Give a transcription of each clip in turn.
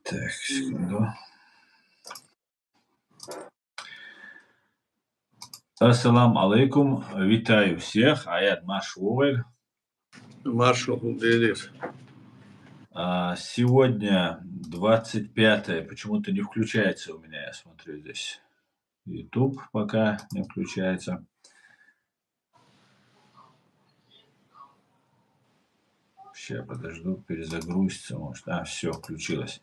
Так, секунду. Ассаламу алейкум. Витаю всех. Аят Машувель. Маршал Гудерев. Сегодня 25-е. Почему-то не включается у меня, я смотрю здесь. YouTube пока не включается. Сейчас подожду, перезагрузится, может. Все, включилось.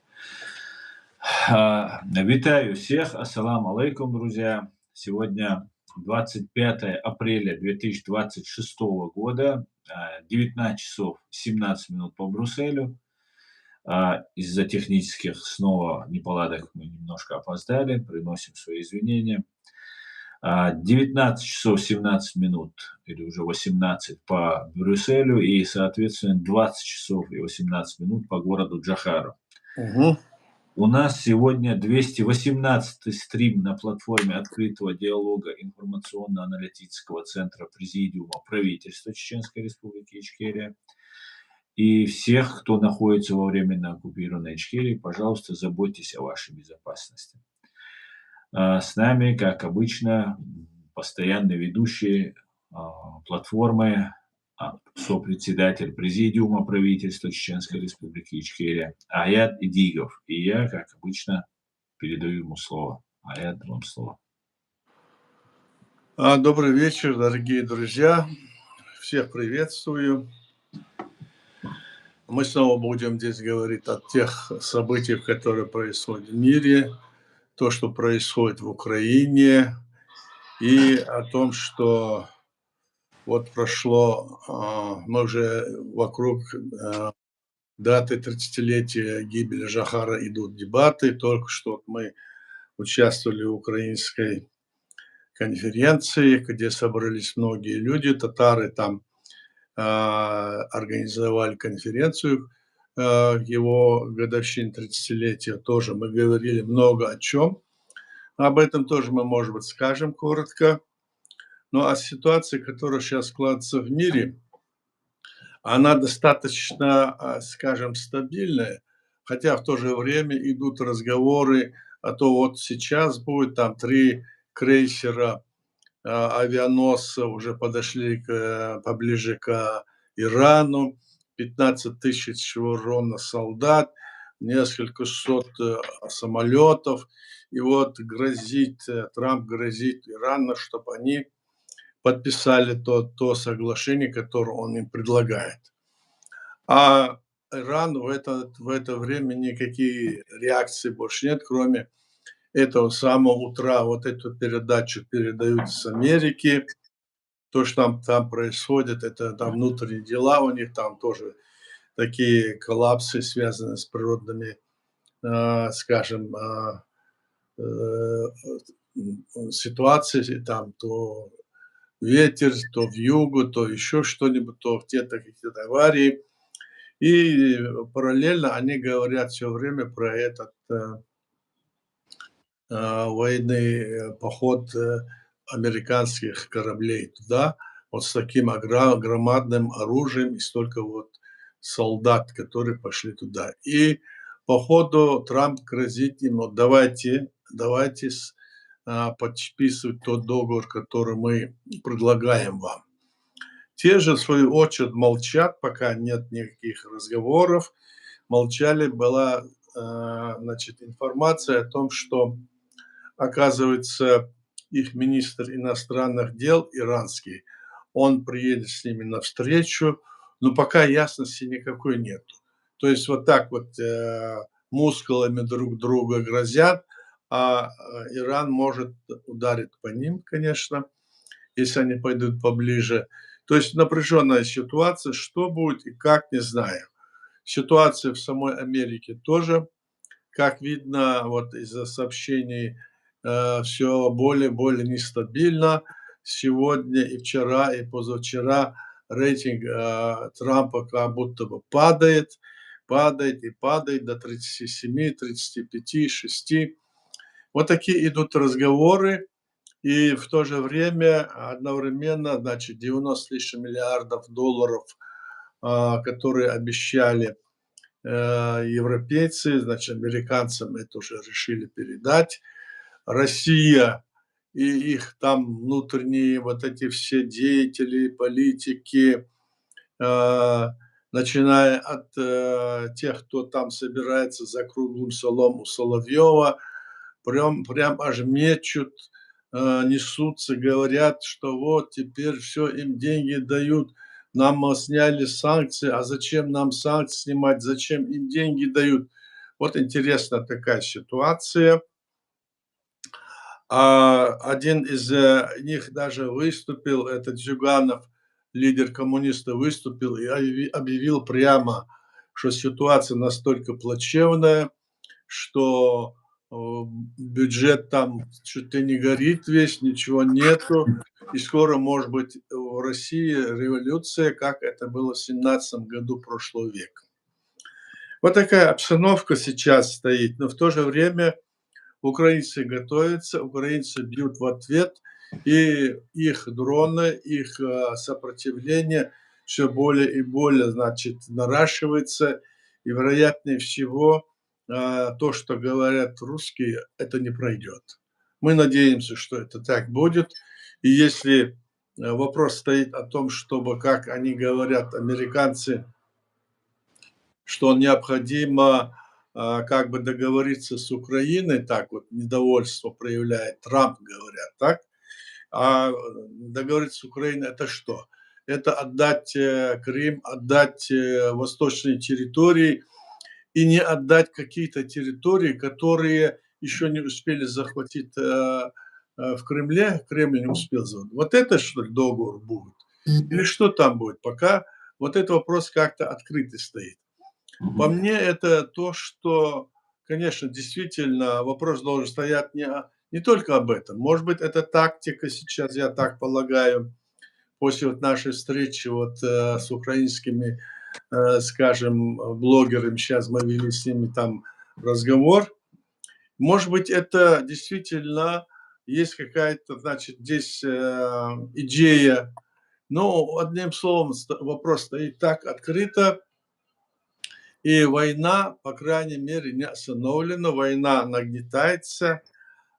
Витаю всех. Ассаламу алейкум, друзья. Сегодня 25 апреля 2026 года, 19 часов 17 минут по Брюсселю. Из-за технических снова неполадок мы немножко опоздали, приносим свои извинения. 19 часов 17 минут, или уже 18 по Брюсселю, и, соответственно, 20 часов и 18 минут по городу Джохару. Угу. У нас сегодня 218-й стрим на платформе открытого диалога информационно-аналитического центра Президиума правительства Чеченской Республики Ичкерия. И всех, кто находится во временно оккупированной Ичкерии, пожалуйста, заботьтесь о вашей безопасности. С нами, как обычно, постоянный ведущий платформы, сопредседатель Президиума правительства Чеченской Республики Ичкерия Аят Идигов. И я, как обычно, передаю ему слово. Аят, вам слово. Добрый вечер, дорогие друзья. Всех приветствую. Мы снова будем здесь говорить о тех событиях, которые происходят в мире, то, что происходит в Украине, и о том, что вот прошло, мы уже вокруг даты 30-летия гибели Жохара идут дебаты. Только что мы участвовали в украинской конференции, где собрались многие люди. Татары там организовали конференцию его годовщине 30-летия. Тоже мы говорили много о чем. Об этом тоже мы, может быть, скажем коротко. Но о ситуации, которая сейчас складывается в мире, она достаточно, скажем, стабильная, хотя в то же время идут разговоры, а то вот сейчас будет там 3 крейсера, авианосца уже подошли поближе к Ирану, 15 тысяч вооруженных солдат, несколько сот самолетов. И вот Трамп грозит Ирану, чтобы они подписали то соглашение, которое он им предлагает. А Иран в это время никакие реакции больше нет, кроме этого самого утра. Вот эту передачу передают с Америки. То, что там происходит, это там внутренние дела у них, там тоже такие коллапсы, связанные с природными, скажем, ситуациями, там то ветер, то вьюгу, то еще что-нибудь, то где-то какие-то аварии. И параллельно они говорят все время про этот военный поход американских кораблей туда, вот с таким громадным оружием и столько вот солдат, которые пошли туда. И по ходу Трамп грозит им, вот давайте подписывать тот договор, который мы предлагаем вам. Те же, в свою очередь, молчат, пока нет никаких разговоров. Молчали, была информация о том, что, оказывается, их министр иностранных дел иранский, он приедет с ними навстречу, но пока ясности никакой нету. То есть вот так вот мускулами друг друга грозят, а Иран может ударить по ним, конечно, если они пойдут поближе. То есть напряженная ситуация, что будет и как, не знаю. Ситуация в самой Америке тоже, как видно, вот из-за сообщений, все более и более нестабильно. Сегодня и вчера, и позавчера рейтинг Трампа как будто бы падает до 37, 35, 6. Вот такие идут разговоры. И в то же время одновременно, значит, 90 с лишним миллиардов долларов, которые обещали европейцы, значит, американцам это уже решили передать. Россия и их там внутренние вот эти все деятели, политики, э, начиная от тех, кто там собирается за круглым столом у Соловьева, прям аж мечут, несутся, говорят, что вот теперь все им деньги дают, нам сняли санкции, а зачем нам санкции снимать, зачем им деньги дают. Вот интересная такая ситуация. Один из них даже выступил, этот Зюганов, лидер коммунистов, выступил и объявил прямо, что ситуация настолько плачевная, что бюджет там чуть ли не горит весь, ничего нету, и скоро может быть в России революция, как это было в 17 году прошлого века. Вот такая обстановка сейчас стоит, но в то же время украинцы готовятся, украинцы бьют в ответ, и их дроны, их сопротивление все более и более, значит, наращивается, и вероятнее всего то, что говорят русские, это не пройдет. Мы надеемся, что это так будет, и если вопрос стоит о том, чтобы, как они говорят, американцы, что необходимо как бы договориться с Украиной, так вот недовольство проявляет Трамп, говорят, так? Договориться с Украиной это что? Это отдать Крым, отдать восточные территории и не отдать какие-то территории, которые еще не успели захватить в Кремле, Кремль не успел захватить. Вот это что ли договор будет? Или что там будет? Пока вот этот вопрос как-то открытый стоит. По мне, это то, что, конечно, действительно вопрос должен стоять не только об этом. Может быть, это тактика сейчас, я так полагаю, после вот нашей встречи вот, с украинскими, скажем, блогерами, сейчас мы вели с ними там разговор. Может быть, это действительно есть какая-то, значит, здесь идея. Но, одним словом, вопрос стоит так открыто, и война, по крайней мере, не остановлена, война нагнетается.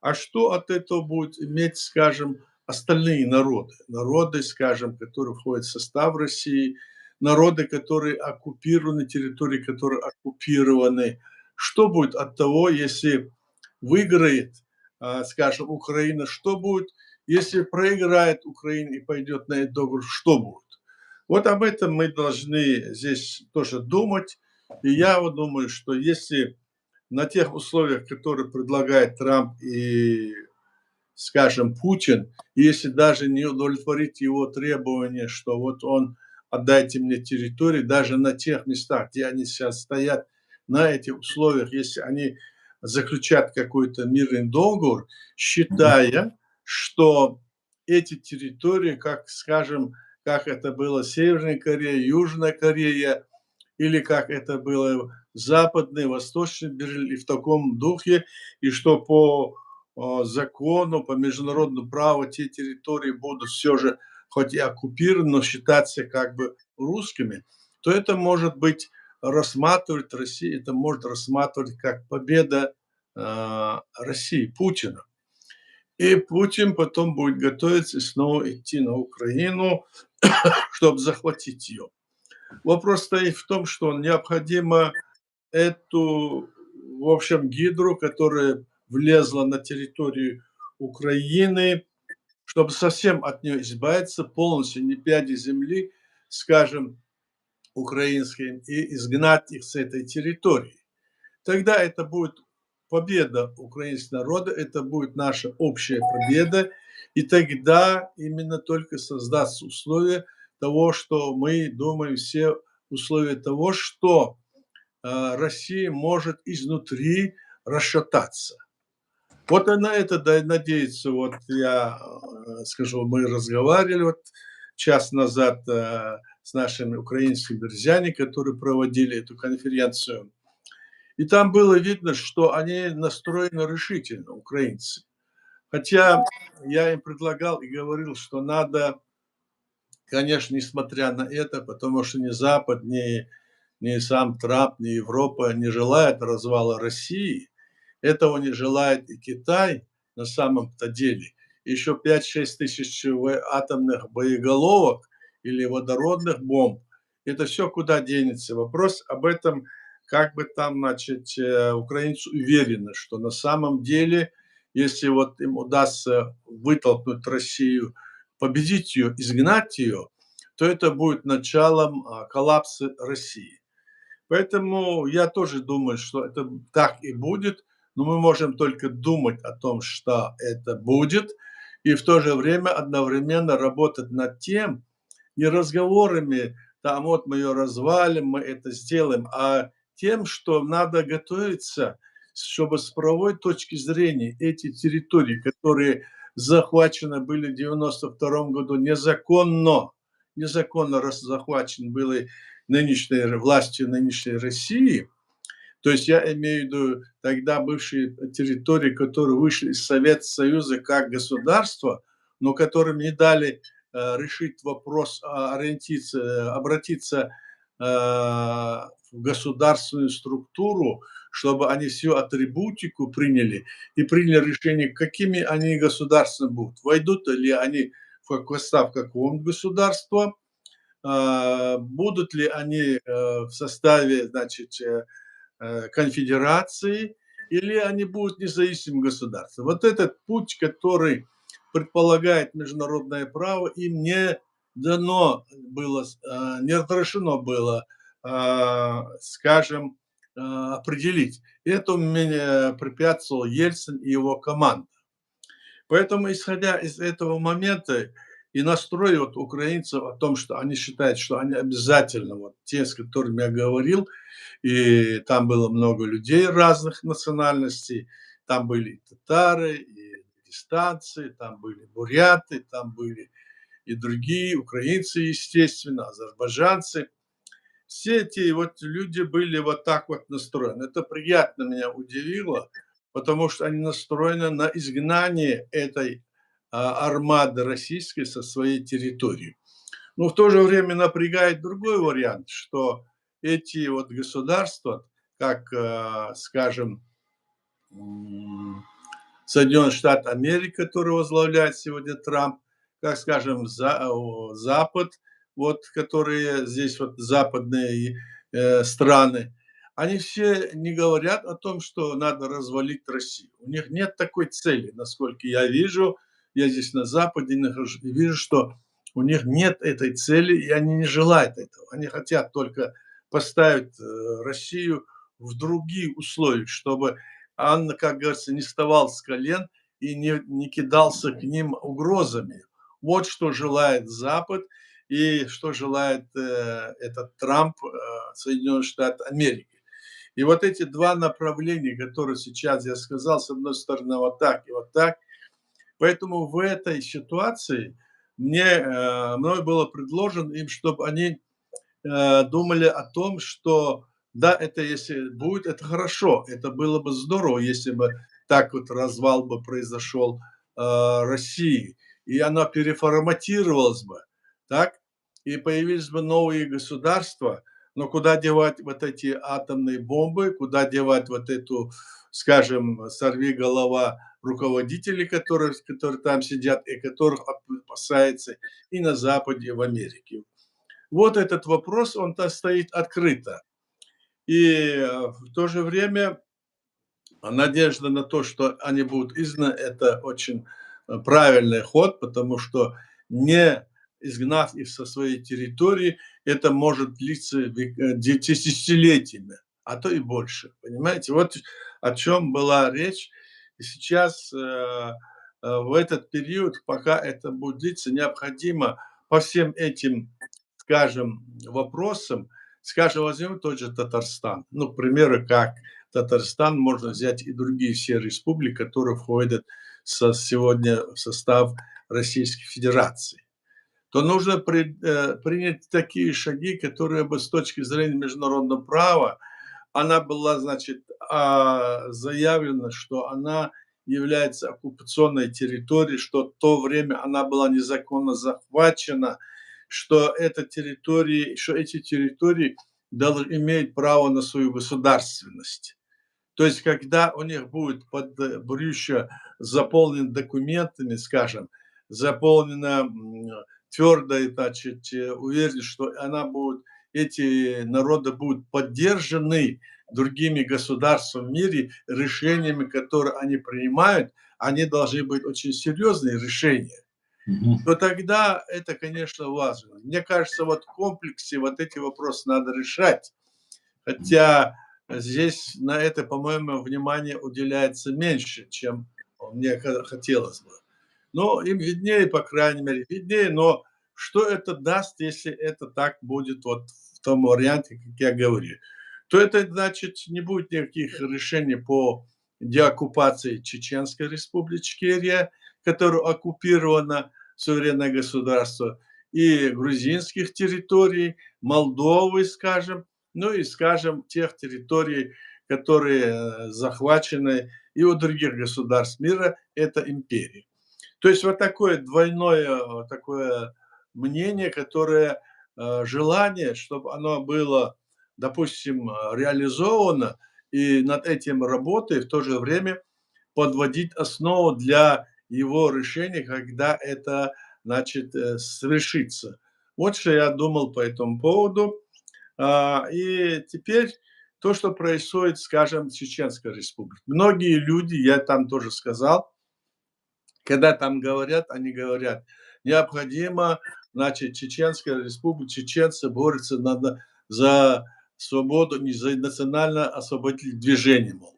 А что от этого будет иметь, скажем, остальные народы? Народы, скажем, которые входят в состав России, народы, которые оккупированы, территории, которые оккупированы. Что будет от того, если выиграет, скажем, Украина? Что будет, если проиграет Украина и пойдет на этот договор? Что будет? Вот об этом мы должны здесь тоже думать. И я вот думаю, что если на тех условиях, которые предлагает Трамп и, скажем, Путин, если даже не удовлетворить его требования, что вот он отдайте мне территории, даже на тех местах, где они сейчас стоят, на этих условиях, если они заключат какой-то мирный договор, считая, что эти территории, как, скажем, как это было Северная Корея, Южная Корея, или как это было Западный, Восточный Берлин, и в таком духе, и что по закону, по международному праву те территории будут все же, хоть и оккупированы, но считаться как бы русскими, то это может быть рассматривать Россия, это может рассматривать как победа России, Путина. И Путин потом будет готовиться снова идти на Украину, чтобы захватить ее. Вопрос стоит в том, что необходимо эту, в общем, гидру, которая влезла на территорию Украины, чтобы совсем от нее избавиться, полностью не пяди земли, скажем, украинской, и изгнать их с этой территории. Тогда это будет победа украинского народа, это будет наша общая победа, и тогда именно только создастся условия того, что мы думаем, все условия того, что Россия может изнутри расшататься. Вот на это надеется, вот я скажу, мы разговаривали вот час назад с нашими украинскими друзьями, которые проводили эту конференцию. И там было видно, что они настроены решительно, украинцы. Хотя я им предлагал и говорил, что надо, конечно, несмотря на это, потому что ни Запад, ни ни сам Трамп, ни Европа не желают развала России. Этого не желает и Китай на самом-то деле. Еще 5-6 тысяч атомных боеголовок или водородных бомб. Это все куда денется. Вопрос об этом, как бы там, значит, украинцы уверены, что на самом деле, если вот им удастся вытолкнуть Россию, победить ее, изгнать ее, то это будет началом коллапса России. Поэтому я тоже думаю, что это так и будет, но мы можем только думать о том, что это будет, и в то же время одновременно работать над тем, не разговорами, там вот мы ее развалим, мы это сделаем, а тем, что надо готовиться, чтобы с правовой точки зрения эти территории, которые захвачены были в 92 году незаконно, незаконно захвачены были нынешней властью нынешней России, то есть я имею в виду тогда бывшие территории, которые вышли из Советского Союза как государство, но которым не дали решить вопрос, обратиться в государственную структуру, чтобы они всю атрибутику приняли и приняли решение, какими они государствами будут. Войдут ли они в состав какого-нибудь государства, будут ли они в составе, значит, конфедерации, или они будут независимым государством. Вот этот путь, который предполагает международное право, им не дано было, не разрешено было, скажем, определить. Это мне препятствовал Ельцин и его команда. Поэтому, исходя из этого момента и настрой вот украинцев о том, что они считают, что они обязательно, вот те, с которыми я говорил, и там было много людей разных национальностей, там были и татары, и дагестанцы, там были буряты, там были и другие, украинцы, естественно, азербайджанцы. Все эти вот люди были вот так вот настроены. Это приятно меня удивило, потому что они настроены на изгнание этой армады российской со своей территории. Но в то же время напрягает другой вариант, что эти вот государства, как, скажем, Соединенные Штаты Америки, которые возглавляет сегодня Трамп, как, скажем, Запад, вот, которые здесь вот западные страны, они все не говорят о том, что надо развалить Россию. У них нет такой цели, насколько я вижу. Я здесь на Западе нахожусь и вижу, что у них нет этой цели, и они не желают этого. Они хотят только поставить Россию в другие условия, чтобы Анна, как говорится, не вставал с колен и не кидался к ним угрозами. Вот что желает Запад и что желает этот Трамп, Соединенных Штатов Америки. И вот эти два направления, которые сейчас я сказал, с одной стороны вот так и вот так, поэтому в этой ситуации мною было предложено им, чтобы они думали о том, что да, это если будет, это хорошо, это было бы здорово, если бы так вот развал бы произошел России, и она переформатировалась бы, так, и появились бы новые государства, но куда девать вот эти атомные бомбы, куда девать вот эту, скажем, сорви голова руководителей, которые там сидят и которых опасается и на Западе, и в Америке. Вот этот вопрос, он-то стоит открыто. И в то же время надежда на то, что они будут изгнаны, это очень правильный ход, потому что не изгнав их со своей территории, это может длиться десятилетиями, а то и больше. Понимаете, вот о чем была речь. И сейчас в этот период, пока это будет длиться, необходимо по всем этим, скажем, вопросам, скажем, возьмем тот же Татарстан. Ну, к примеру, как Татарстан, можно взять и другие все республики, которые входят сегодня в состав Российской Федерации. То нужно принять такие шаги, которые бы с точки зрения международного права, она была, значит, заявлено, что она является оккупационной территорией, что в то время она была незаконно захвачена, что эти территории имеют право на свою государственность. То есть, когда у них будет подбрюшье заполнено документами, скажем, заполнено твердой, значит, уверенность, что эти народы будут поддержаны другими государствами в мире, решениями, которые они принимают, они должны быть очень серьезные решения. То тогда это, конечно, важно. Мне кажется, вот в комплексе вот эти вопросы надо решать. Хотя здесь на это, по-моему, внимание уделяется меньше, чем мне хотелось бы. Но им виднее, по крайней мере, виднее, но что это даст, если это так будет вот в том варианте, как я говорю? То это, значит, не будет никаких решений по деоккупации Чеченской республики Ичкерия, которая оккупирована, суверенное государство, и грузинских территорий, Молдовы, скажем, ну и, скажем, тех территорий, которые захвачены и у других государств мира, это империи. То есть вот такое двойное такое мнение, которое желание, чтобы оно было, допустим, реализовано, и над этим работая, в то же время подводить основу для его решения, когда это, значит, совершится. Вот что я думал по этому поводу. И теперь то, что происходит, скажем, в Чеченской республике. Многие люди, я там тоже сказал, когда там говорят, они говорят, необходимо, значит, Чеченская республика, чеченцы борются за свободу, не за национально-освободительное движение, мол.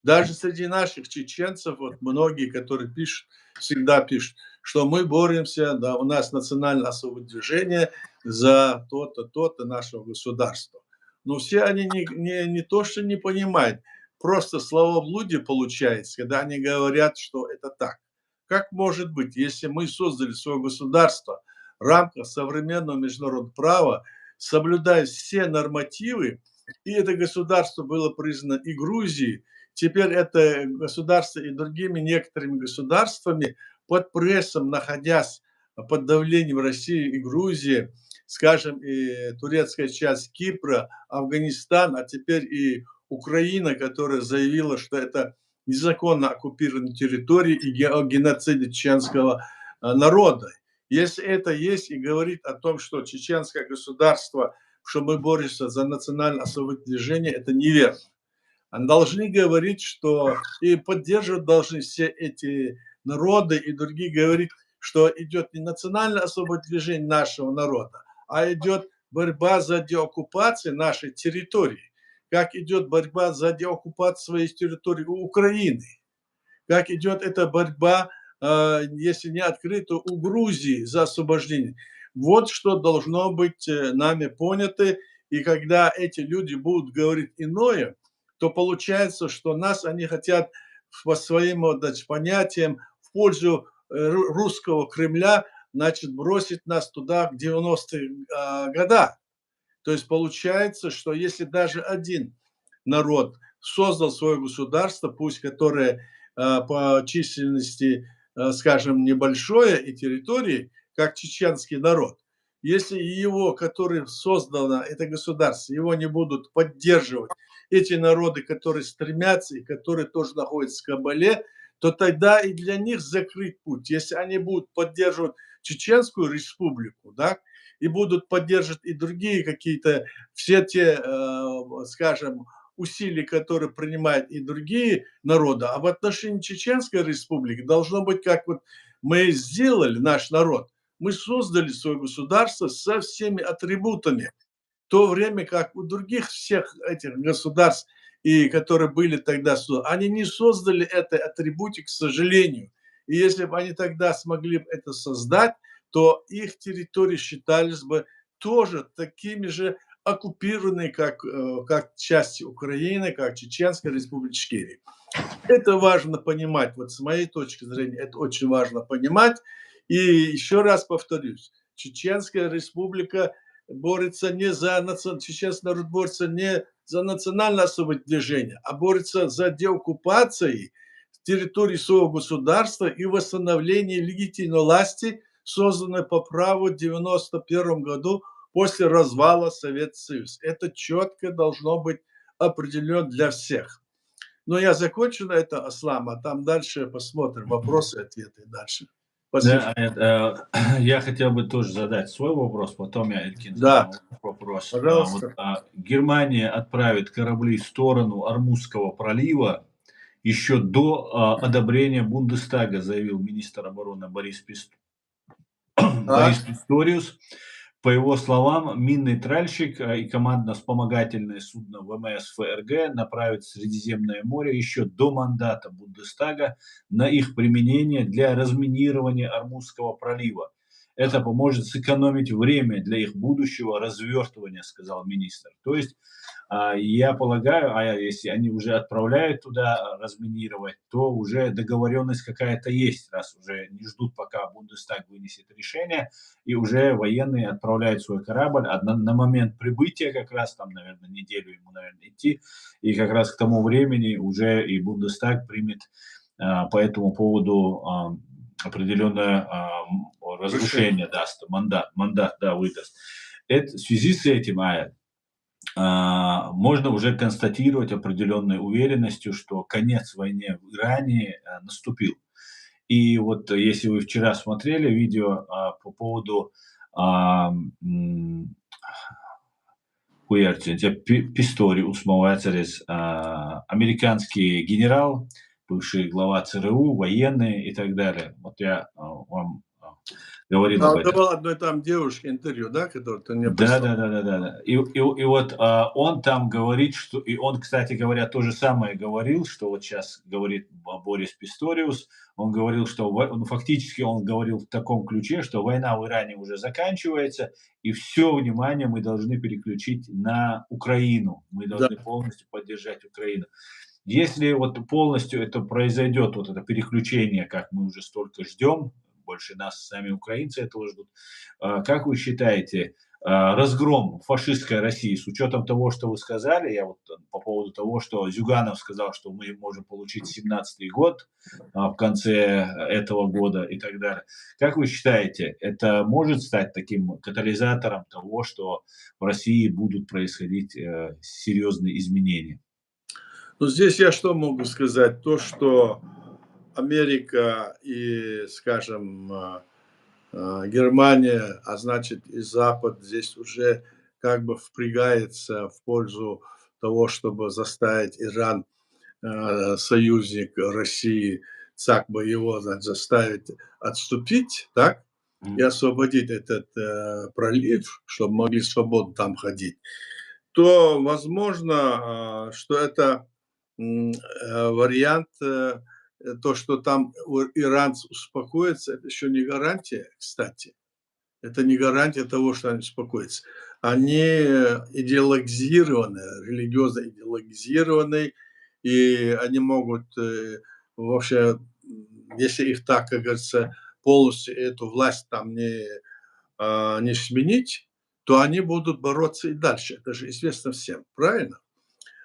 Даже среди наших чеченцев, вот многие, которые пишут, всегда пишут, что мы боремся, да, у нас национальное освободительное движение за то-то, то-то нашего государства. Но все они не то, что не понимают, просто словоблудие получается, когда они говорят, что это так. Как может быть, если мы создали свое государство в рамках современного международного права, соблюдая все нормативы, и это государство было признано и Грузией, теперь это государство и другими некоторыми государствами под прессом, находясь под давлением России и Грузии, скажем, и турецкая часть Кипра, Афганистан, а теперь и Украина, которая заявила, что это незаконно оккупированные территории и о геноциде чеченского народа. Если это есть и говорит о том, что чеченское государство, что мы боремся за национальное освободительное движение, это неверно. Они должны говорить, что и поддерживать должны все эти народы и другие говорить, что идет не национальное освободительное движение нашего народа, а идет борьба за деоккупацию нашей территории. Как идет борьба за деоккупацию своей территории у Украины. Как идет эта борьба, если не открыта, у Грузии за освобождение. Вот что должно быть нами понято. И когда эти люди будут говорить иное, то получается, что нас они хотят по своим значит, понятиям в пользу русского Кремля, значит, бросить нас туда в 90-е года. То есть получается, что если даже один народ создал свое государство, пусть которое по численности, скажем, небольшое и территории, как чеченский народ, если его, который создано это государство, его не будут поддерживать эти народы, которые стремятся и которые тоже находятся в Кабале, то тогда и для них закрыть путь. Если они будут поддерживать Чеченскую республику, да, и будут поддерживать и другие какие-то, все те, скажем, усилия, которые принимают и другие народы, а в отношении Чеченской республики должно быть, как вот мы сделали, наш народ, мы создали свое государство со всеми атрибутами, в то время как у других всех этих государств, и которые были тогда созданы, они не создали этой атрибутик, к сожалению. И если бы они тогда смогли это создать, то их территории считались бы тоже такими же оккупированные, как части Украины, как Чеченская республика Ичкерия. Это важно понимать. Вот с моей точки зрения, это очень важно понимать. И еще раз повторюсь, Чеченская республика борется не за чеченский народ борется не за национальное освободительное движение, а борется за деоккупацией территории своего государства и восстановление легитимной власти, созданной по праву в 1991 году после развала Советского Союза. Это четко должно быть определено для всех. Но я закончу на это, Аслам, а там дальше посмотрим. Вопросы, ответы дальше. Спасибо. Да, я хотел бы тоже задать свой вопрос, потом я, Элькин, Да, задам вопрос. пожалуйста. Германия отправит корабли в сторону Ормузского пролива еще до одобрения Бундестага, заявил министр обороны Борис Так, Писториус. По его словам, минный тральщик и командно-вспомогательное судно ВМС ФРГ направят в Средиземное море еще до мандата Бундестага на их применение для разминирования Ормузского пролива. Это поможет сэкономить время для их будущего развертывания, сказал министр. То есть, я полагаю, если они уже отправляют туда разминировать, то уже договоренность какая-то есть, раз уже не ждут, пока Бундестаг вынесет решение, и уже военные отправляют свой корабль, а на момент прибытия как раз там, наверное, неделю ему, наверное, идти, и как раз к тому времени уже и Бундестаг примет по этому поводу определенное разрешение даст, мандат, да, выдаст. В связи с этим, можно уже констатировать определенной уверенностью, что конец войне в Иране наступил. И вот если вы вчера смотрели видео по поводу Писториус Мауэцерес, американский генерал, бывший глава ЦРУ, военный и так далее. Вот я вам говорил об этом. давал одной там девушке интервью, да, которую ты мне Да, прислал. да, да, да, да, да. И вот он там говорит, что, и он, кстати говоря, то же самое говорил, что вот сейчас говорит Борис Писториус. Он говорил, что фактически он говорил в таком ключе, что война в Иране уже заканчивается, и все внимание мы должны переключить на Украину. Мы Да. должны полностью поддержать Украину. Если вот полностью это произойдет, вот это переключение, как мы уже столько ждем, больше нас сами украинцы этого ждут, как вы считаете, разгром фашистской России, с учетом того, что вы сказали, я вот по поводу того, что Зюганов сказал, что мы можем получить 17-й год в конце этого года и так далее. Как вы считаете, это может стать таким катализатором того, что в России будут происходить серьезные изменения? Ну, здесь я что могу сказать? То, что Америка и, скажем, Германия, а значит и Запад здесь уже как бы впрягается в пользу того, чтобы заставить Иран, союзник России, как бы его, значит, заставить отступить, так, и освободить этот пролив, чтобы могли свободно там ходить, то возможно, что это вариант, то, что там иранцы успокоятся, это еще не гарантия, кстати. Это не гарантия того, что они успокоятся. Они идеологизированы, религиозно идеологизированы, и они могут вообще, если их так, как говорится, полностью эту власть там не сменить, то они будут бороться и дальше. Это же известно всем, правильно?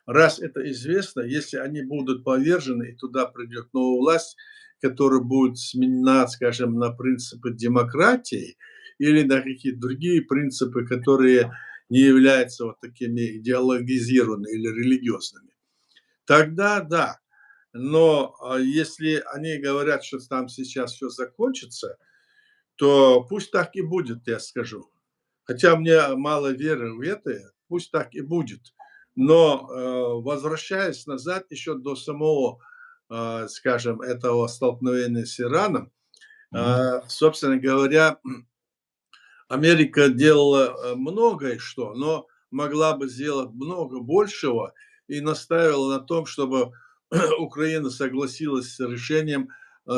Раз это известно, если они будут повержены, и туда придет новая власть, которая будет сменена, скажем, на принципы демократии или на какие-то другие принципы, которые не являются вот такими идеологизированными или религиозными, тогда да. Но если они говорят, что там сейчас все закончится, то пусть так и будет, я скажу. Хотя мне мало веры в это, пусть так и будет. Но возвращаясь назад еще до самого, скажем, этого столкновения с Ираном, собственно говоря, Америка делала многое что, но могла бы сделать много большего и настаивала на том, чтобы Украина согласилась с решением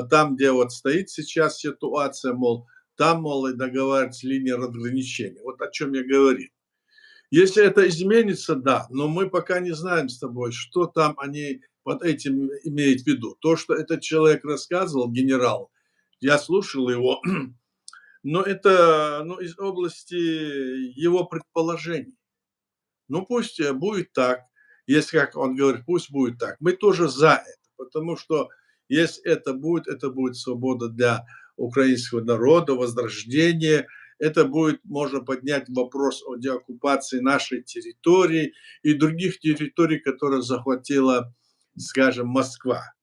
там, где вот стоит сейчас ситуация, мол, там, мол, и договариваться линия разграничения. Вот о чем я говорил. Если это изменится, да, но мы пока не знаем с тобой, что там они под этим имеют в виду. То, что этот человек рассказывал, генерал, я слушал его, но это из области его предположений. Ну, пусть будет так, если, как он говорит, пусть будет так. Мы тоже за это, потому что если это будет свобода для украинского народа, возрождение, это будет, можно поднять вопрос о деоккупации нашей территории и других территорий, которые захватила, скажем, Москва.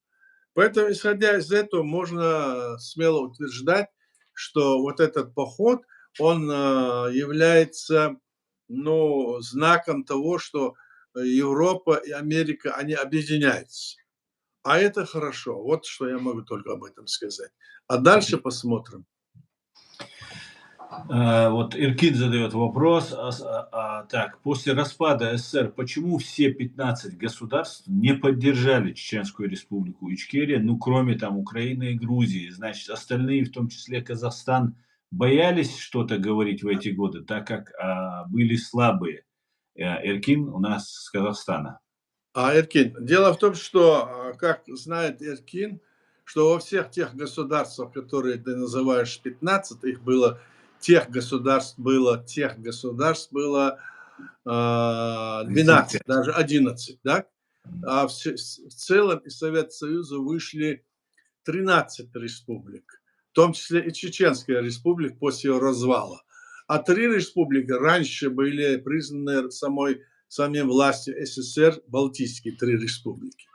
Поэтому, исходя из этого, можно смело утверждать, что вот этот поход, он является, ну, знаком того, что Европа и Америка, они объединяются. А это хорошо. Вот что я могу только об этом сказать. А дальше посмотрим. Вот Иркин задает вопрос. Так, после распада СССР, почему все 15 государств не поддержали Чеченскую республику Ичкерия, ну, кроме там Украины и Грузии? Значит, остальные, в том числе Казахстан, боялись что-то говорить в эти годы, так как были слабые. Иркин у нас с Казахстана. Эркин, дело в том, что, как знает Эркин, что во всех тех государствах, которые ты называешь 15, их было, тех государств было 12, даже 11, да? А в целом из Советского Союза вышли 13 республик, в том числе и Чеченская республика после ее развала. А 3 республики раньше были признаны самим властью СССР, Балтийские 3 республики.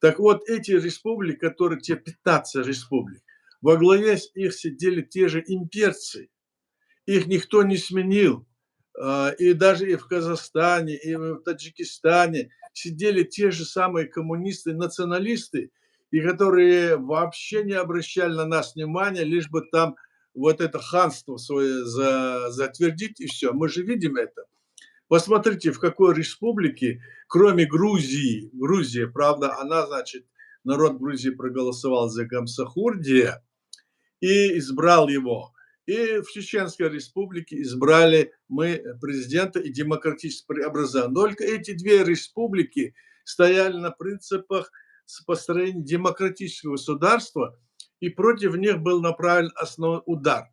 Так вот, эти республики, которые, те 15 республик, во главе их сидели те же имперцы, их никто не сменил. И даже и в Казахстане, и в Таджикистане сидели те же самые коммунисты, националисты, и которые вообще не обращали на нас внимания, лишь бы там вот это ханство свое затвердить, и все. Мы же видим это. Посмотрите, в какой республике, кроме Грузии, Грузия, правда, она, значит, народ Грузии проголосовал за Гамсахурдия и избрал его. И в Чеченской республике избрали мы президента и демократическое преобразование. Только эти 2 республики стояли на принципах построения демократического государства, и против них был направлен основной удар.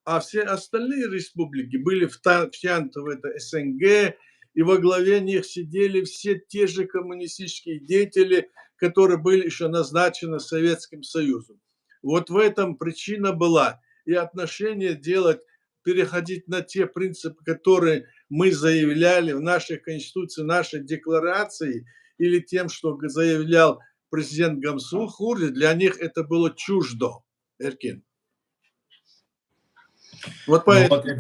А все остальные республики были втянуты в это СНГ, и во главе них сидели все те же коммунистические деятели, которые были еще назначены Советским Союзом. Вот в этом причина была. И отношения делать, переходить на те принципы, которые мы заявляли в нашей Конституции, нашей декларации, или тем, что заявлял президент Гамсахурди, для них это было чуждо. Эркин. Вот поэтому. Ну, вот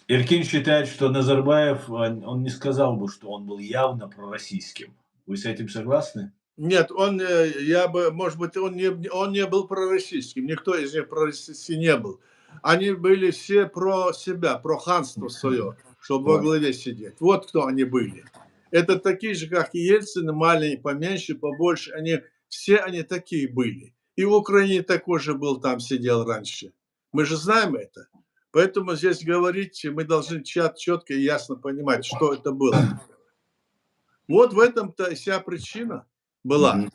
Иркин считает, что Назарбаев, он не сказал бы, что он был явно пророссийским. Вы с этим согласны? Нет, может быть, он не был пророссийским, никто из них пророссийский не был. Они были все про себя, про ханство свое, чтобы во главе сидеть. Вот кто они были. Это такие же, как и Ельцин, маленькие, поменьше, побольше. Все они такие были. И в Украине такой же был, там сидел раньше. Мы же знаем это. Поэтому здесь говорить, мы должны четко и ясно понимать, что это было. Вот в этом-то вся причина была.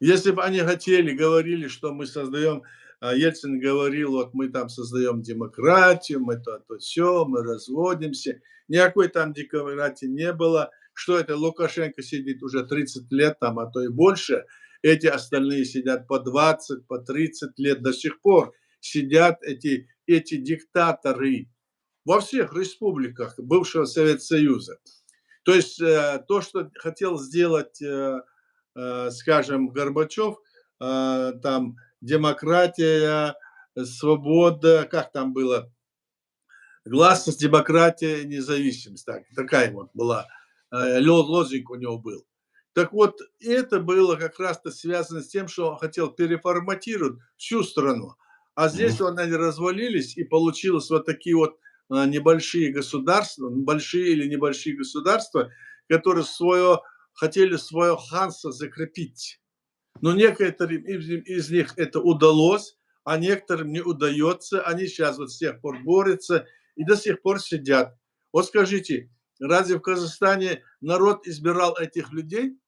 Если бы они хотели, говорили, что мы создаем, Ельцин говорил, вот мы там создаем демократию, мы то все, мы разводимся. Никакой там демократии не было. Что это, Лукашенко сидит уже 30 лет, там, а то и больше. Эти остальные сидят по 20, по 30 лет. До сих пор сидят эти диктаторы во всех республиках бывшего Советского Союза. То есть то, что хотел сделать, скажем, Горбачев, там демократия, свобода, как там было, гласность, демократия, независимость, такая вот была, лозунг у него был. Так вот, это было как раз-то связано с тем, что он хотел переформатировать всю страну. А здесь они развалились, и получилось вот такие вот небольшие государства, большие или небольшие государства, которые хотели свое ханство закрепить. Но некоторым из них это удалось, а некоторым не удается. Они сейчас вот с тех пор борются и до сих пор сидят. Вот скажите, разве в Казахстане народ избирал этих людей?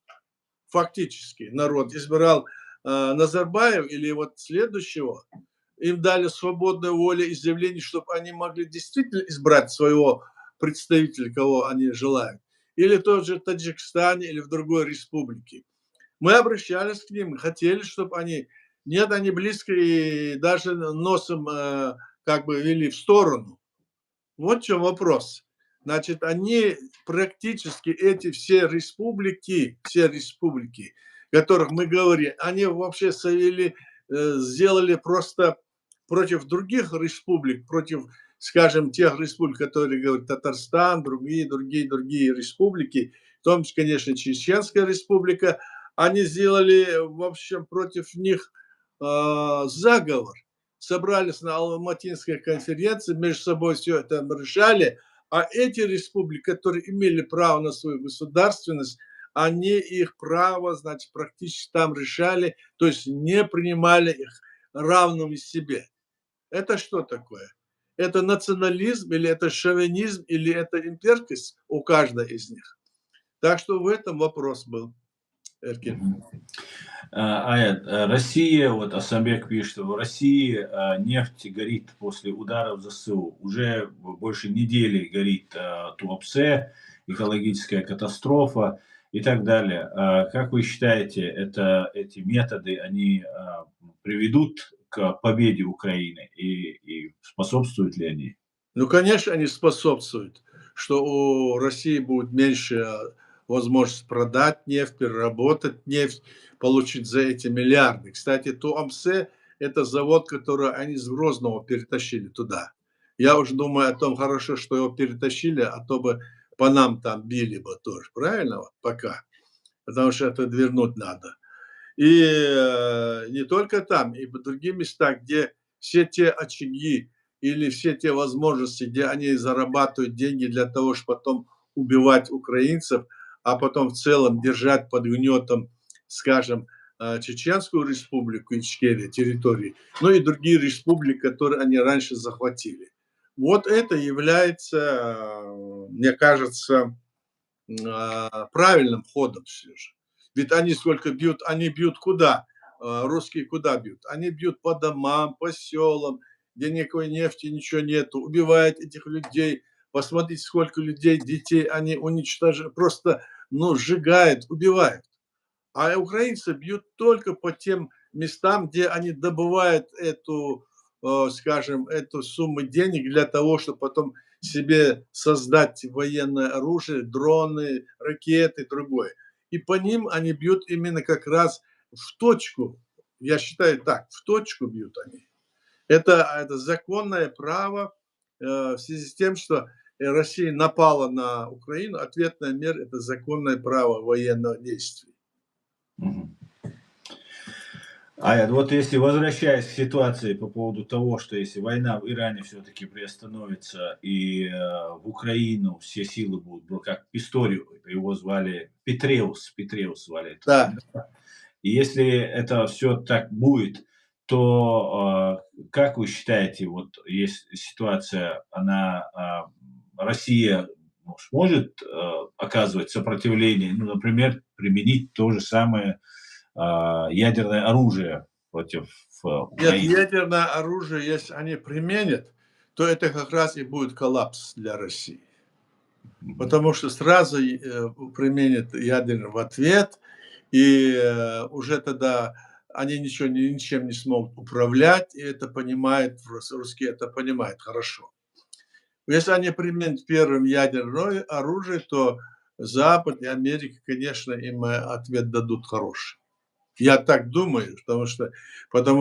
Фактически народ избирал Назарбаев или вот следующего. Им дали свободную волю изъявлений, чтобы они могли действительно избрать своего представителя, кого они желают. Или тот же в Таджикистане, или в другой республике. Мы обращались к ним, хотели, чтобы они... Нет, они близко и даже носом как бы вели в сторону. Вот в чем вопрос. Значит, они практически, эти все республики, о которых мы говорим, они вообще сделали просто против других республик, против, скажем, тех республик, которые говорят Татарстан, другие республики, в том числе, конечно, Чеченская республика, они сделали, в общем, против них заговор. Собрались на Алматинской конференции, между собой все это решали, а эти республики, которые имели право на свою государственность, они их право, значит, практически там решали, то есть не принимали их равными себе. Это что такое? Это национализм или это шовинизм или это имперскость у каждой из них? Так что в этом вопрос был, Эркин. Мгм. Россия, вот Асамбек пишет, что в России нефть горит после ударов ЗСУ. Уже больше недели горит Туапсе, экологическая катастрофа и так далее. Как вы считаете, эти методы, они приведут к победе Украины и способствуют ли они? Ну, конечно, они способствуют, что у России будет меньше возможность продать нефть, переработать нефть, получить за эти миллиарды. Кстати, Туамсе– это завод, который они из Грозного перетащили туда. Я уже думаю о том, хорошо, что его перетащили, а то бы по нам там били бы тоже. Правильно? Вот пока. Потому что это вернуть надо. И не только там, и в других местах, где все те очаги или все те возможности, где они зарабатывают деньги для того, чтобы потом убивать украинцев, а потом в целом держать под гнетом, скажем, Чеченскую республику, Ичкерия, территории, ну и другие республики, которые они раньше захватили. Вот это является, мне кажется, правильным ходом все же. Ведь они сколько бьют, они бьют куда? Русские куда бьют? Они бьют по домам, по селам, где никакой нефти, ничего нету, убивают этих людей. Посмотрите, сколько людей, детей они уничтожают, просто, ну, сжигают, убивают. А украинцы бьют только по тем местам, где они добывают эту, скажем, эту сумму денег для того, чтобы потом себе создать военное оружие, дроны, ракеты, другое. И по ним они бьют именно как раз в точку. Я считаю так, в точку бьют они. Это законное право в связи с тем, что Россия напала на Украину. Ответная мера– это законное право военного действия. Мгм. Вот если возвращаясь к ситуации по поводу того, что если война в Иране все-таки приостановится и в Украину все силы будут, как Писторию, его звали Петреус звали этого Да. генерала. И если это все так будет, то как вы считаете, вот есть ситуация, Россия сможет оказывать сопротивление, ну, например, применить то же самое ядерное оружие против Нет, Украины. ядерное оружие, если они применят, то это как раз и будет коллапс для России. Мгм. Потому что сразу применят ядерный в ответ, и уже тогда они ничем не смогут управлять, и это понимают, русские это понимают хорошо. Если они применят первым ядерное оружие, то Запад и Америка, конечно, им ответ дадут хороший. Я так думаю, потому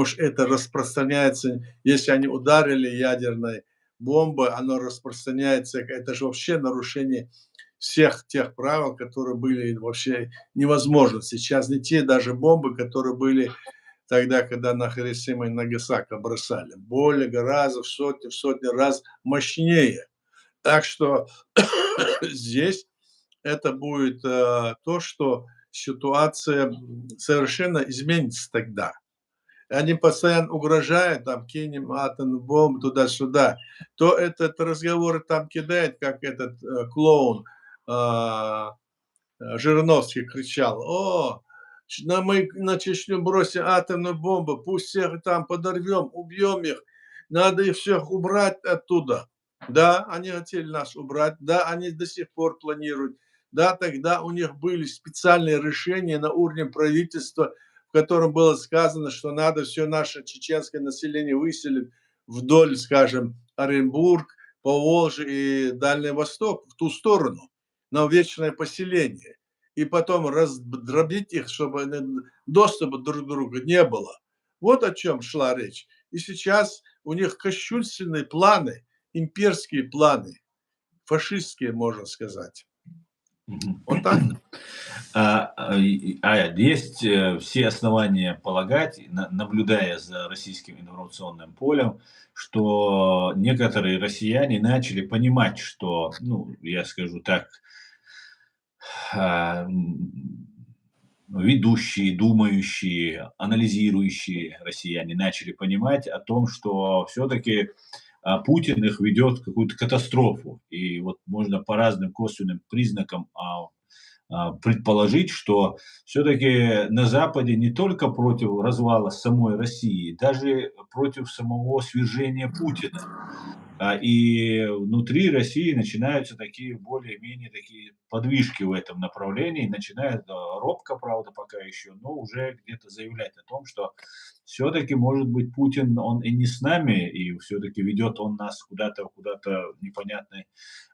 что это распространяется, если они ударили ядерной бомбой, оно распространяется, это же вообще нарушение всех тех правил, которые были вообще невозможно. Сейчас не те даже бомбы, которые были тогда, когда на Хиросиму и Нагасаки бросали. Более гораздо в сотни раз мощнее. Так что здесь это будет то, что ситуация совершенно изменится тогда. Они постоянно угрожают, там, кинем атомную бомбу туда-сюда. То этот разговор там кидает, как этот клоун Жириновский кричал: о, мы на Чечню бросим атомную бомбу, пусть всех там подорвем, убьем их, надо их всех убрать оттуда. Да, они хотели нас убрать, да, они до сих пор планируют, да, тогда у них были специальные решения на уровне правительства, в котором было сказано, что надо все наше чеченское население выселить вдоль, скажем, Оренбург, Поволжье и Дальний Восток в ту сторону, на вечное поселение. И потом раздробить их, чтобы доступа друг к другу не было. Вот о чем шла речь. И сейчас у них кощунственные планы, имперские планы, фашистские, можно сказать. Вот так. Есть все основания полагать, наблюдая за российским информационным полем, что некоторые россияне начали понимать, что, ну, я скажу так, ведущие, думающие, анализирующие россияне начали понимать о том, что все-таки Путин их ведет в какую-то катастрофу. И вот можно по разным косвенным признакам предположить, что все-таки на Западе не только против развала самой России, даже против самого свержения Путина. И внутри России начинаются такие более-менее такие подвижки в этом направлении, начинают робко, правда, пока еще, но уже где-то заявлять о том, что все-таки, может быть, Путин, он и не с нами, и все-таки ведет он нас куда-то непонятный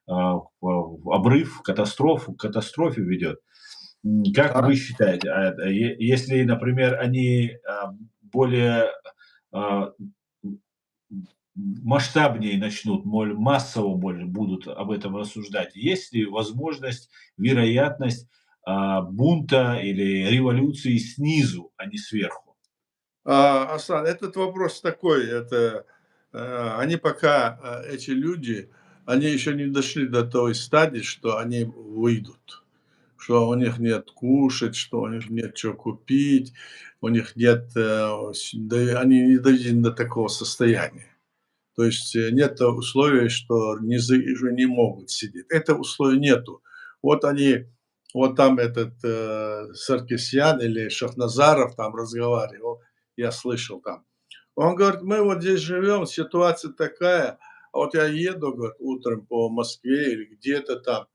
в обрыв, в катастрофе ведет. Как вы считаете, если, например, они более масштабнее начнут, массово больше будут об этом рассуждать, есть ли возможность, вероятность бунта или революции снизу, а не сверху? Асан, этот вопрос такой, это они пока, эти люди, они еще не дошли до той стадии, что они выйдут, что у них нет кушать, что у них нет чего купить, у них нет, да, они не доведены до такого состояния. То есть нет условия, что низы уже не могут сидеть. Это условия нету. Вот они, вот там этот Саркисян или Шахназаров там разговаривал, я слышал там. Он говорит, мы вот здесь живем, ситуация такая, а вот я еду, говорит, утром по Москве или где-то там,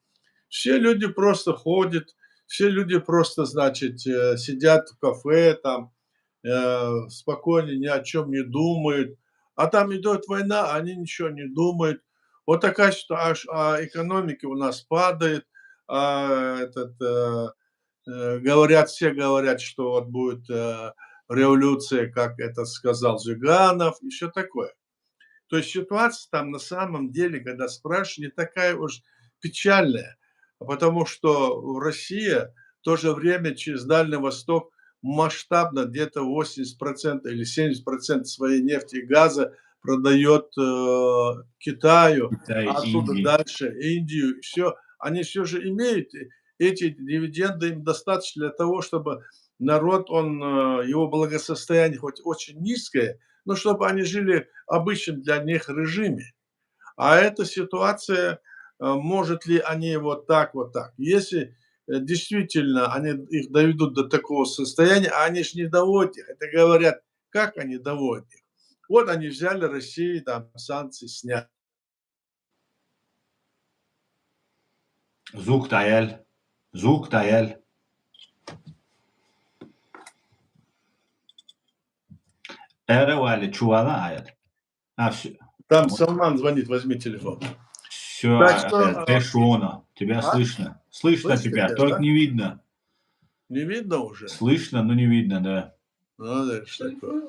все люди просто ходят, все люди просто, значит, сидят в кафе там, спокойно, ни о чем не думают. А там идет война, они ничего не думают. Вот такая ситуация, экономика у нас падает, говорят, все говорят, что вот будет революция, как это сказал Зюганов, и все такое. То есть ситуация там на самом деле, когда спрашиваешь, не такая уж печальная, потому что Россия в то же время через Дальний Восток масштабно где-то 80% или 70% своей нефти и газа продает Китаю, Китай, а оттуда Индии. дальше Индию. Все. Они все же имеют эти дивиденды, им достаточно для того, чтобы народ, его благосостояние хоть очень низкое, но чтобы они жили обычном для них режиме. А эта ситуация, может ли они вот так, вот так. Если действительно они их доведут до такого состояния, а они же не доводят их. Это говорят, как они доводят их. Вот они взяли России, там санкции сняли. Зук Таяль. Зук Таяль. Эревали Чувана Аяль. Все. Там Салман звонит, возьми телефон. Все, Так что, Решона. Тебя слышно. Слышно слышите тебя, меня, только да? не видно. Не видно уже? Слышно, но не видно, да. Ну, да, что такое.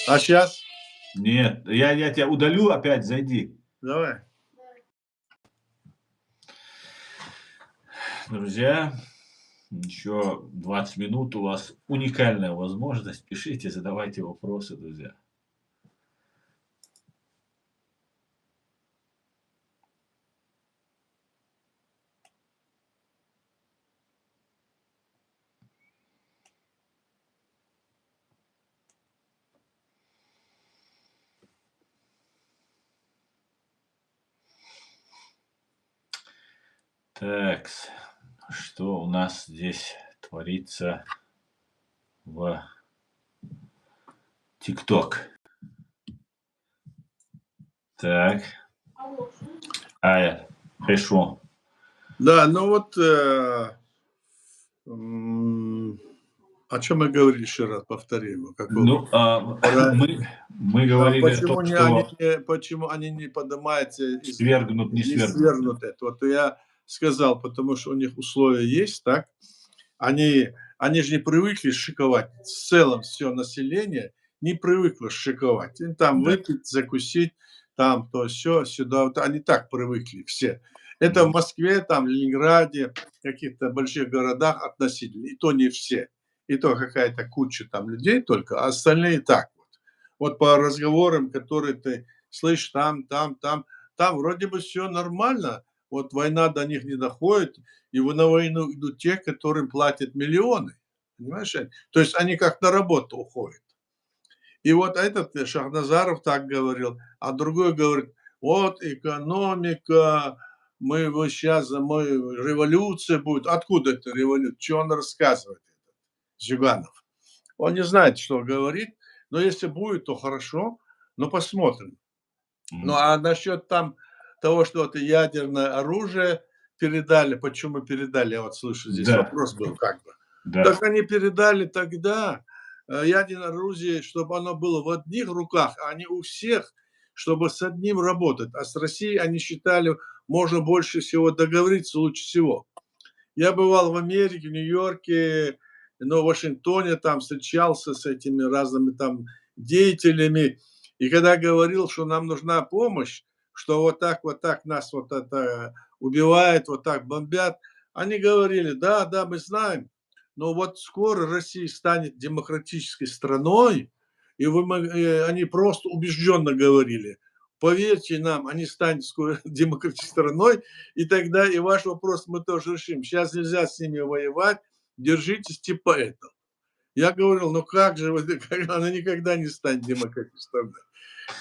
А сейчас? Нет, я тебя удалю, опять зайди. Давай. Друзья, еще 20 минут, у вас уникальная возможность. Пишите, задавайте вопросы, друзья. Так, что у нас здесь творится в ТикТок? Так. Хорошо. Да, ну вот О чем мы говорили, еще раз повтори его, какого? Ну, мы говорили о том, Почему что почему они не поднимаются из свергнут не несвергнутых. свергнут это? Вот я сказал, потому что у них условия есть, так? Они же не привыкли шиковать. В целом все население не привыкло шиковать. Им там Да. выпить, закусить, там то все сюда. Вот они так привыкли все. Это в Мгм. Москве, там, Ленинграде, каких-то больших городах относительно. И то не все. И то какая-то куча там людей только, а остальные так вот. Вот по разговорам, которые ты слышишь там вроде бы все нормально. Вот война до них не доходит, и на войну идут те, которым платят миллионы. Понимаешь? То есть они как на работу уходят. И вот этот Шахназаров так говорил, а другой говорит, вот экономика, мы вот сейчас, революция будет. Откуда это революция? Что он рассказывает, этот Зюганов? Он не знает, что говорит, но если будет, то хорошо, но посмотрим. Ну, Мгм. а насчет там того, что это ядерное оружие передали, почему передали, я вот слышу, здесь Да, вопрос был как бы. да. Так они передали тогда ядерное оружие, чтобы оно было в одних руках, а не у всех, чтобы с одним работать. А с Россией они считали, можно больше всего договориться, лучше всего. Я бывал в Америке, в Нью-Йорке, ну, в Вашингтоне, там встречался с этими разными там деятелями. И когда говорил, что нам нужна помощь, что вот так нас вот это убивает, вот так бомбят, они говорили, да, да, мы знаем, но вот скоро Россия станет демократической страной, и они просто убежденно говорили, поверьте нам, они станут скоро демократической страной, и тогда и ваш вопрос мы тоже решим. Сейчас нельзя с ними воевать, держитесь типа этого. Я говорил, ну как же, она никогда не станет демократической страной.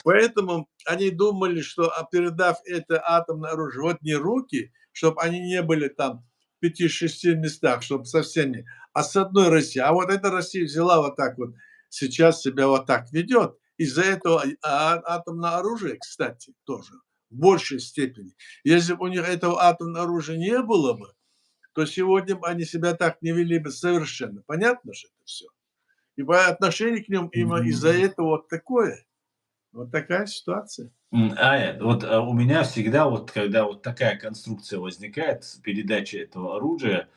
Поэтому они думали, что передав это атомное оружие в одни руки, чтобы они не были там в 5-6 местах, чтобы со всеми, а с одной России. А вот эта Россия взяла вот так вот, сейчас себя вот так ведет. Из-за этого атомное оружие, кстати, тоже в большей степени. Если бы у них этого атомного оружия не было бы, то сегодня бы они себя так не вели бы совершенно. Понятно же это все? И по отношению к ним именно из-за М, этого вот такое. Вот такая ситуация. вот, у меня всегда вот, когда вот такая конструкция возникает с передачей этого оружия,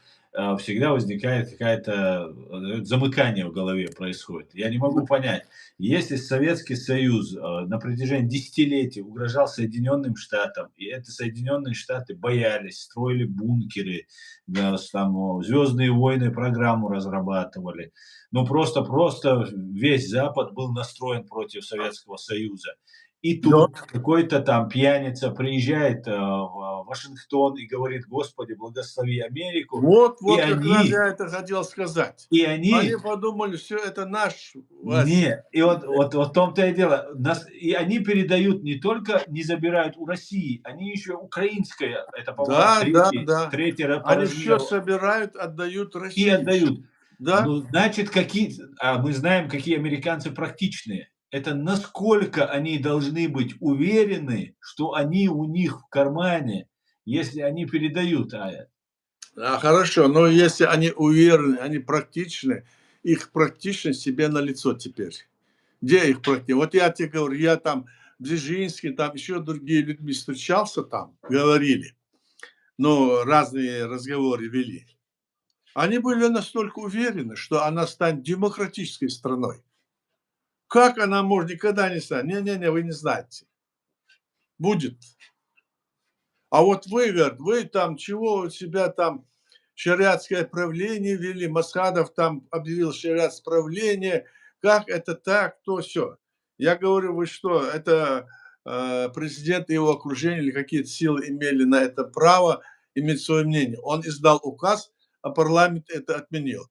всегда возникает какая-то, замыкание в голове происходит. Я не могу понять, если Советский Союз, на протяжении десятилетий угрожал Соединенным Штатам, и это Соединенные Штаты боялись, строили бункеры, да, там, "Звездные войны" программу разрабатывали, ну, просто весь Запад был настроен против Советского Союза. И Но тут какой-то там пьяница приезжает, в Вашингтон и говорит: "Господи, благослови Америку". И вот как раз они я это хотел сказать. и Они они подумали, все это наш власть. не, и вот в том-то и дело. И они передают не только не забирают у России, они еще украинское, это, по-моему, Да, да, да. третий по Они все размеру, собирают, отдают и России всё. отдают. Да, Ну, значит, мы знаем, какие американцы практичные. Это насколько они должны быть уверены, что они у них в кармане, если они передают, хорошо, но если они уверены, они практичны, их практичность себе налицо теперь. Где их практичность? Вот я тебе говорю, я там Бжезинский, там еще другие людьми встречался там, говорили, ну, разные разговоры вели. Они были настолько уверены, что она станет демократической страной. Как она может? Никогда не станет. Не-не-не, вы не знаете. Будет. А вот вы, говорят, вы там чего у себя там шариатское правление вели, Масхадов там объявил шариатское правление, как это так, то все. Я говорю, вы что, это президент и его окружение или какие-то силы имели на это право иметь свое мнение. Он издал указ, а парламент это отменил.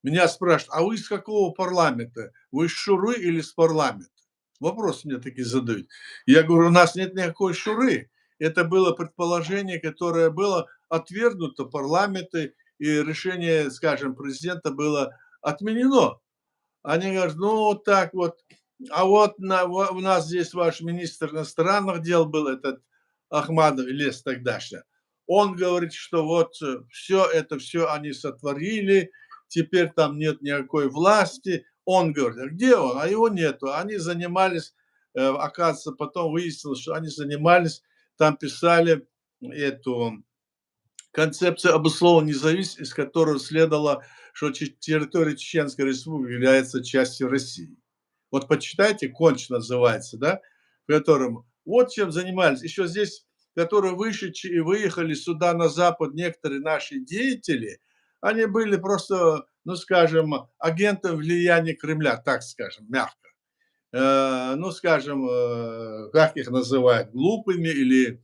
Меня спрашивают, а вы из какого парламента? Вы из Шуры или из парламента? Вопрос мне такие задают. Я говорю, у нас нет никакой Шуры. Это было предположение, которое было отвергнуто парламентом, и решение, скажем, президента было отменено. Они говорят, ну вот так вот, а вот у нас здесь ваш министр иностранных дел был, этот Ахмадов, Лес тогдашний. Он говорит, что вот все это, все они сотворили, теперь там нет никакой власти. Он говорит, а где он? А его нету. Они занимались, оказывается, потом выяснилось, что они занимались, там писали эту концепцию обусловленной независимости, из которой следовало, что территория Чеченской Республики является частью России. Вот почитайте, «Конч» называется, да, в котором вот чем занимались. Еще здесь, которые вышедшие и выехали сюда на Запад, некоторые наши деятели, они были просто, ну, скажем, агентом влияния Кремля, так скажем, мягко. Ну, скажем, как их называют, глупыми или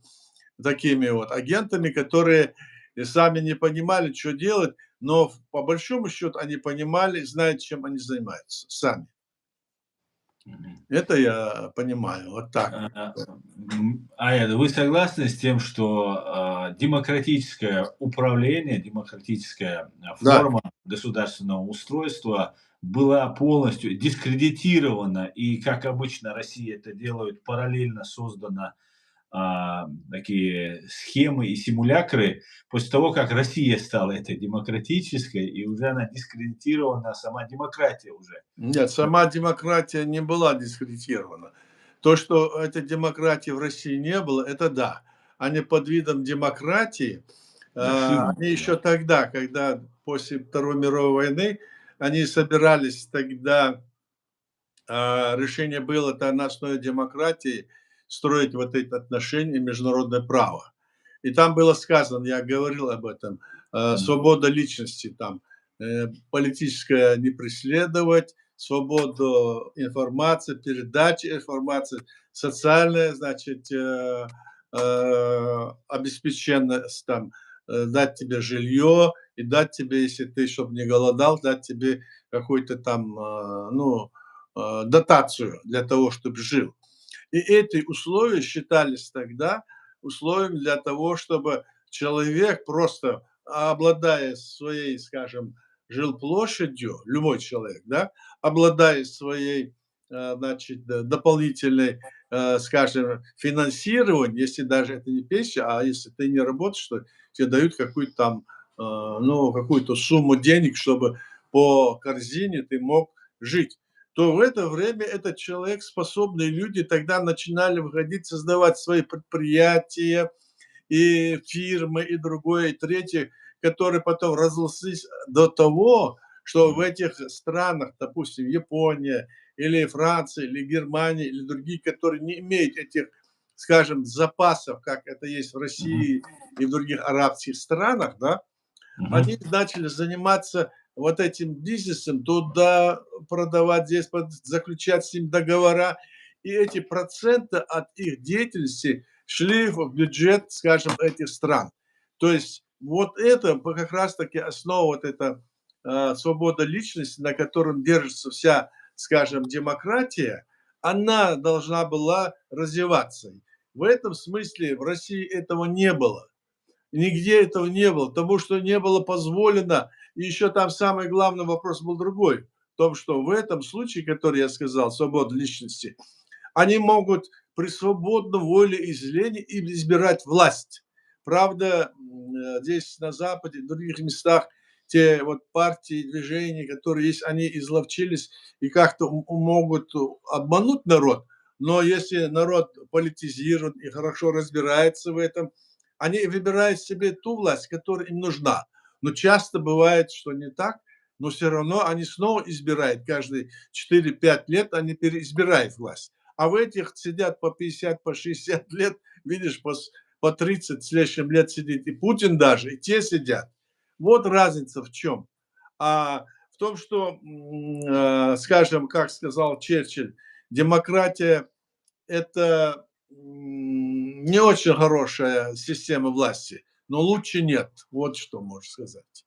такими вот агентами, которые и сами не понимали, что делать, но по большому счету они понимали, знают, чем они занимаются сами. Мгм. Это я понимаю, вот так. Аян, вы согласны с тем, что демократическое управление, демократическая Да, форма государственного устройства была полностью дискредитирована, и, как обычно Россия это делает, параллельно создана такие схемы и симулякры после того, как Россия стала этой демократической, и уже она дискредитирована, сама демократия уже. нет, сама демократия не была дискредитирована. То, что этой демократии в России не было, это да. Они под видом демократии, Дошли до они этого. еще тогда, когда после Второй мировой войны, они собирались тогда, решение было это на основе демократии строить вот эти отношения и международное право. И там было сказано, я говорил об этом, свобода личности, там, политическая не преследовать, свободу информации, передачи информации, социальная, значит, обеспеченность, там, дать тебе жилье и дать тебе, если ты, чтобы не голодал, дать тебе какой-то там, ну, дотацию для того, чтобы жил. И эти условия считались тогда условием для того, чтобы человек просто, обладая своей, скажем, жилплощадью, любой человек, да, обладая своей, значит, дополнительной, скажем, финансированием, если даже это не пенсия, а если ты не работаешь, то тебе дают какую-то там, ну, какую-то сумму денег, чтобы по корзине ты мог жить, то в это время этот человек, способные люди тогда начинали выходить, создавать свои предприятия, и фирмы, и другое, и третье, которые потом разрослись до того, что в этих странах, допустим, Япония, или Франция, или Германия, или другие, которые не имеют этих, скажем, запасов, как это есть в Мгм. России и в других арабских странах, да, Мгм. они начали заниматься вот этим бизнесом, туда продавать, здесь заключать с ним договора. И эти проценты от их деятельности шли в бюджет, скажем, этих стран. То есть вот это как раз-таки основа вот эта свобода личности, на котором держится вся, скажем, демократия, она должна была развиваться. В этом смысле в России этого не было. Нигде этого не было, потому что не было позволено. И еще там самый главный вопрос был другой. В том, что в этом случае, который я сказал, свобода личности, они могут при свободном волеизъявлении избирать власть. Правда, здесь на Западе, в других местах, те вот партии, движения, которые есть, они изловчились и как-то могут обмануть народ. Но если народ политизирует и хорошо разбирается в этом, они выбирают себе ту власть, которая им нужна. Но часто бывает, что не так, но все равно они снова избирают. Каждые 4-5 лет они переизбирают власть. А в этих сидят по 50, по 60 лет, видишь, по 30 с лишним лет сидит и Путин даже, и те сидят. Вот разница в чем. А в том, что, скажем, как сказал Черчилль, демократия – это не очень хорошая система власти, но лучше нет. Вот что можно сказать.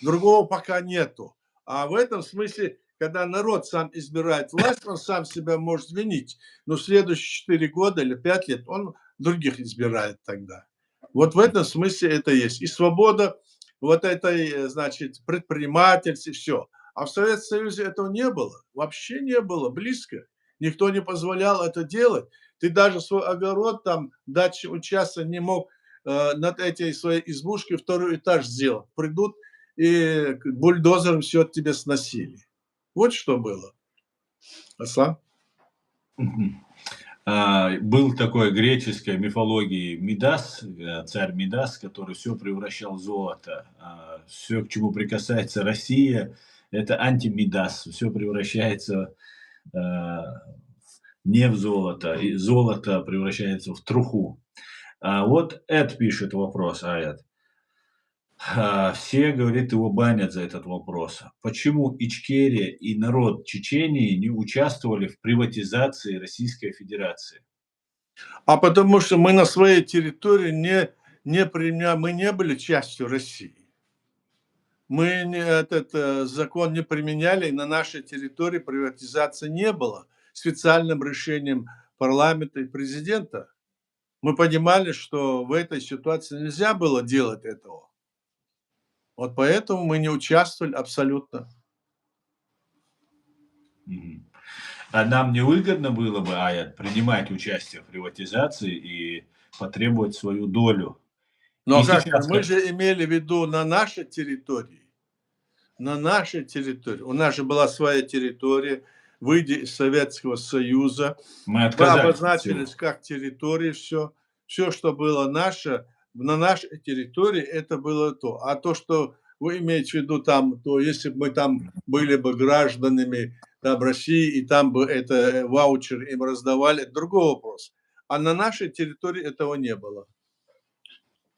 Другого пока нету. А в этом смысле, когда народ сам избирает власть, он сам себя может винить. Но в следующие 4 года или 5 лет он других избирает тогда. Вот в этом смысле это есть. И свобода вот этой, значит, предпринимательства, все. А в Советском Союзе этого не было. Вообще не было, близко. Никто не позволял это делать. Ты даже свой огород, там, дачный участок не мог над этой своей избушкой второй этаж сделать. Придут и бульдозером все от тебя сносили. Вот что было. Аслан? Был такой греческой мифологии Мидас, царь Мидас, который все превращал в золото. Все, к чему прикасается Россия, это антимидас. Все превращается не в золото, и золото превращается в труху. Вот Эд пишет вопрос, Аят. Все, говорит, его банят за этот вопрос. Почему Ичкерия и народ Чечении не участвовали в приватизации Российской Федерации? А потому что мы на своей территории мы не были частью России. Мы этот закон не применяли, и на нашей территории приватизации не было специальным решением парламента и президента. Мы понимали, что в этой ситуации нельзя было делать этого. Вот поэтому мы не участвовали абсолютно. А нам не выгодно было бы, Аят, принимать участие в приватизации и потребовать свою долю? Но И как, сейчас мы же имели в виду на нашей территории. На нашей территории. У нас же была своя территория, выйдя из Советского Союза. мы Мы отказались от обозначились всего. как территории, все, что было наше, на нашей территории, это было то. А то, что вы имеете в виду там, то если бы мы там были бы гражданами там, России, и там бы это ваучер им раздавали, это другой вопрос. А на нашей территории этого не было.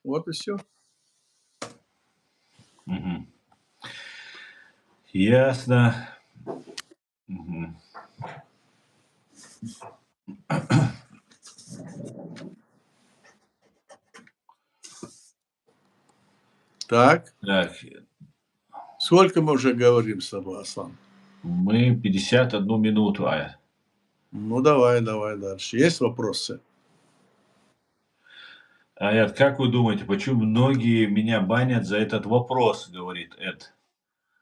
Вот и все. Мгм. Ясно. Мгм. Так, Так, сколько мы уже говорим с тобой, Аслан? мы 51 минуту, Аят. Ну, давай дальше. Есть вопросы? Аят, как вы думаете, почему многие меня банят за этот вопрос, говорит Эд?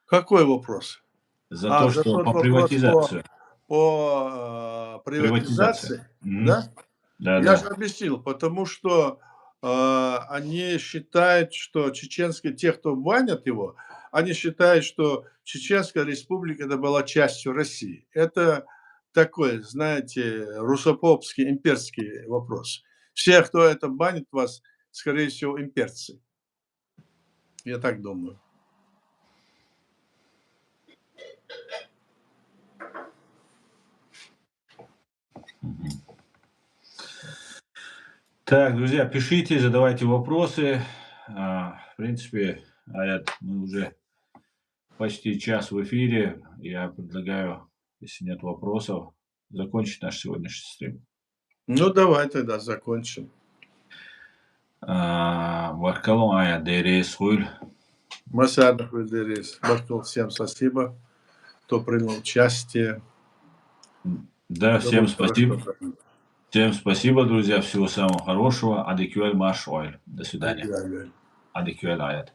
Какой вопрос? За то, За что тот по вопрос приватизацию. по Приватизация. приватизации, да? Я Да-да. же объяснил, потому что они считают, что те, кто банят его, они считают, что Чеченская республика это была частью России. Это такой, знаете, русофобский, имперский вопрос. Все, кто это банит вас, скорее всего, имперцы. Я так думаю. Так, друзья, пишите, задавайте вопросы. В принципе, Аят, мы уже почти час в эфире. Я предлагаю, если нет вопросов, закончить наш сегодняшний стрим. Ну, давай тогда закончим. Варкалон Аят, Дейрейс Хуйль. Масадов Идерис. Бартол, всем спасибо, кто принял участие. Да, всем Думаю, спасибо. хорошо. Всем спасибо, друзья. Всего самого хорошего. Адекюэль Маш Ойль. До свидания. Идеально. Адекюэль Аят.